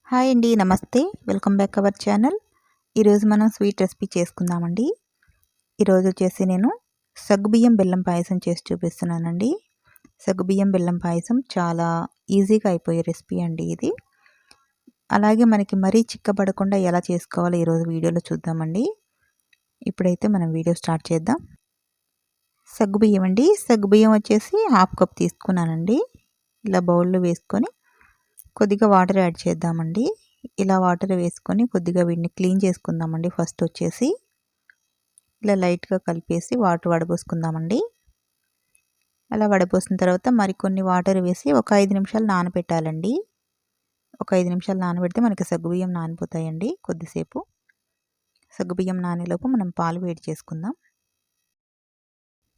Hi అండి, నమస్తే. Welcome back our channel. ఈరోజు మనం స్వీట్ రెసిపీ చేసుకుందామండి. ఈరోజు వచ్చేసి నేను సగ్గుబియ్యం బెల్లం పాయసం చేసి చూపిస్తున్నానండి. సగ్గుబియ్యం బెల్లం పాయసం చాలా ఈజీగా అయిపోయే రెసిపీ అండి ఇది. అలాగే మనకి మరీ చిక్కబడకుండా ఎలా చేసుకోవాలో ఈరోజు వీడియోలో చూద్దామండి. ఇప్పుడైతే మనం వీడియో స్టార్ట్ చేద్దాం. సగ్గుబియ్యం అండి, సగ్గుబియ్యం వచ్చేసి హాఫ్ కప్ తీసుకున్నానండి. ఇలా బౌల్లో వేసుకొని కొద్దిగా వాటర్ యాడ్ చేద్దామండి. ఇలా వాటర్ వేసుకొని కొద్దిగా వీటిని క్లీన్ చేసుకుందామండి. ఫస్ట్ వచ్చేసి ఇలా లైట్గా కలిపేసి వాటర్ వడపోసుకుందామండి. అలా వడపోసిన తర్వాత మరికొన్ని వాటర్ వేసి ఒక 5 నిమిషాలు నానబెట్టాలండి. ఒక 5 నిమిషాలు నానబెడితే మనకి సగ్గుబియ్యం నానిపోతాయండి. కొద్దిసేపు సగ్గుబియ్యం నానేలోపు మనం పాలు వేడి చేసుకుందాం.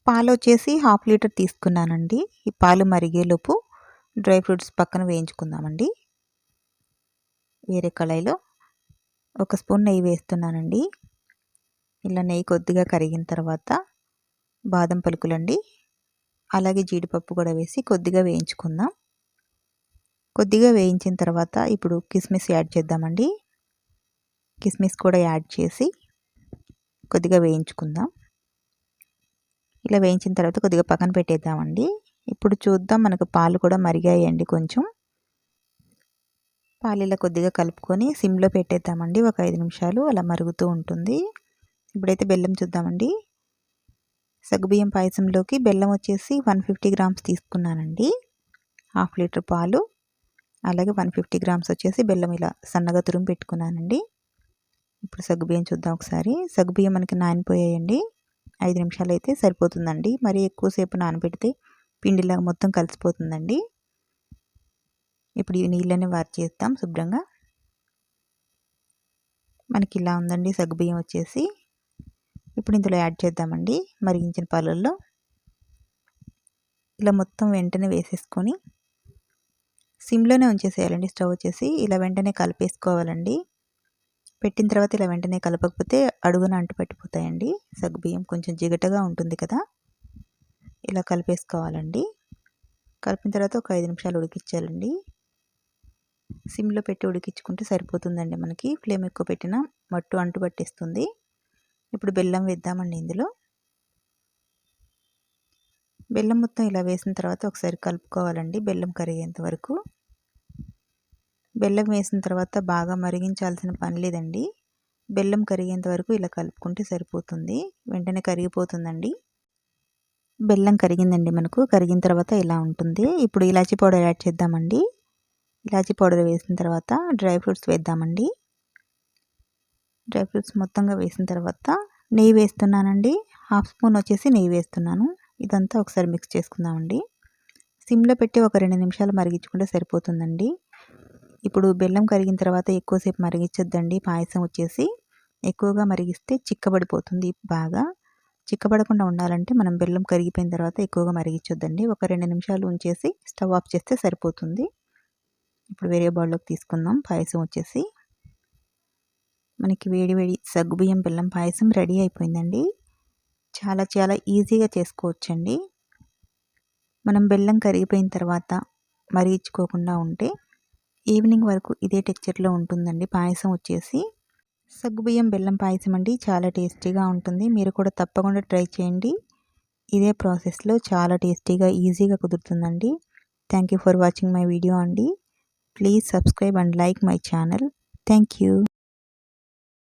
పాలు వచ్చేసి హాఫ్ లీటర్ తీసుకున్నానండి. ఈ పాలు మరిగేలోపు డ్రై ఫ్రూట్స్ పక్కన వేయించుకుందామండి. వేరే కళాయిలో ఒక స్పూన్ నెయ్యి వేస్తున్నానండి. ఇలా నెయ్యి కొద్దిగా కరిగిన తర్వాత బాదం పలుకులండి, అలాగే జీడిపప్పు కూడా వేసి కొద్దిగా వేయించుకుందాం. కొద్దిగా వేయించిన తర్వాత ఇప్పుడు కిస్మిస్ యాడ్ చేద్దామండి. కిస్మిస్ కూడా యాడ్ చేసి కొద్దిగా వేయించుకుందాం. ఇలా వేయించిన తర్వాత కొద్దిగా పక్కన పెట్టేద్దామండి. ఇప్పుడు చూద్దాం, మనకు పాలు కూడా మరిగాయండి. కొంచెం పాలు ఇలా కొద్దిగా కలుపుకొని సిమ్లో పెట్టేద్దామండి. ఒక 5 నిమిషాలు అలా మరుగుతూ ఉంటుంది. ఇప్పుడైతే బెల్లం చూద్దామండి. సగ్గుబియ్యం పాయసంలోకి బెల్లం వచ్చేసి 150 గ్రామ్స్ తీసుకున్నానండి. హాఫ్ లీటర్ పాలు, అలాగే 150 గ్రామ్స్ వచ్చేసి బెల్లం ఇలా సన్నగా తురుము పెట్టుకున్నానండి. ఇప్పుడు సగ్గుబియ్యం చూద్దాం ఒకసారి. సగ్గుబియ్యం మనకి నానిపోయాయండి. 5 నిమిషాలు అయితే సరిపోతుందండి. మరీ ఎక్కువసేపు నానబెడితే పిండిలాగా మొత్తం కలిసిపోతుందండి. ఇప్పుడు ఈ నీళ్ళని వారి చేద్దాం శుభ్రంగా. మనకి ఇలా ఉందండి సగ్గుబియ్యం వచ్చేసి. ఇప్పుడు ఇందులో యాడ్ చేద్దామండి మరిగించిన పాలల్లో. ఇలా మొత్తం వెంటనే వేసేసుకొని సిమ్లోనే ఉంచేసేయాలండి. స్టవ్ వచ్చేసి ఇలా వెంటనే కలిపేసుకోవాలండి. పెట్టిన తర్వాత ఇలా వెంటనే కలపకపోతే అడుగున అంటు పట్టిపోతాయండి. సగ్గుబియ్యం కొంచెం జిగటగా ఉంటుంది కదా, ఇలా కలిపేసుకోవాలండి. కలిపిన తర్వాత ఒక 5 నిమిషాలు ఉడికించాలండి. సిమ్లో పెట్టి ఉడికించుకుంటే సరిపోతుందండి. మనకి ఫ్లేమ్ ఎక్కువ పెట్టినా మట్టు అంటు పట్టేస్తుంది. ఇప్పుడు బెల్లం వేద్దామండి. ఇందులో బెల్లం మొత్తం ఇలా వేసిన తర్వాత ఒకసారి కలుపుకోవాలండి బెల్లం కరిగేంత వరకు. బెల్లం వేసిన తర్వాత బాగా మరిగించాల్సిన పని లేదండి. బెల్లం కరిగేంత వరకు ఇలా కలుపుకుంటే సరిపోతుంది. వెంటనే కరిగిపోతుందండి. బెల్లం కరిగిందండి. మనకు కరిగిన తర్వాత ఇలా ఉంటుంది. ఇప్పుడు ఇలాచీ పౌడర్ యాడ్ చేద్దామండి. ఇలాచీ పౌడర్ వేసిన తర్వాత డ్రై ఫ్రూట్స్ వేద్దామండి. డ్రై ఫ్రూట్స్ మొత్తంగా వేసిన తర్వాత నెయ్యి వేస్తున్నానండి. హాఫ్ స్పూన్ వచ్చేసి నెయ్యి వేస్తున్నాను. ఇదంతా ఒకసారి మిక్స్ చేసుకుందామండి. సిమ్లో పెట్టి ఒక 2 నిమిషాలు మరిగించుకుంటే సరిపోతుందండి. ఇప్పుడు బెల్లం కరిగిన తర్వాత ఎక్కువసేపు మరిగించొద్దండి. పాయసం వచ్చేసి ఎక్కువగా మరిగిస్తే చిక్కబడిపోతుంది. బాగా చిక్కబడకుండా ఉండాలంటే మనం బెల్లం కరిగిపోయిన తర్వాత ఎక్కువగా మరిగించొద్దండి. ఒక 2 నిమిషాలు ఉంచేసి స్టవ్ ఆఫ్ చేస్తే సరిపోతుంది. ఇప్పుడు వేరే బౌల్లోకి తీసుకుందాం. పాయసం వచ్చేసి మనకి వేడి వేడి సగ్గుబియ్యం బెల్లం పాయసం రెడీ అయిపోయిందండి. చాలా చాలా ఈజీగా చేసుకోవచ్చండి. మనం బెల్లం కరిగిపోయిన తర్వాత మరిగించుకోకుండా ఉంటే ఈవినింగ్ వరకు ఇదే టెక్స్చర్లో ఉంటుందండి పాయసం వచ్చేసి. సగ్గుబియ్యం బెల్లం పాయసం అండి, చాలా టేస్టీగా ఉంటుంది. మీరు కూడా తప్పకుండా ట్రై చేయండి. ఇదే ప్రాసెస్లో చాలా టేస్టీగా ఈజీగా కుదురుతుందండి. Thank you for watching my video అండి. Please subscribe and like my channel. Thank you.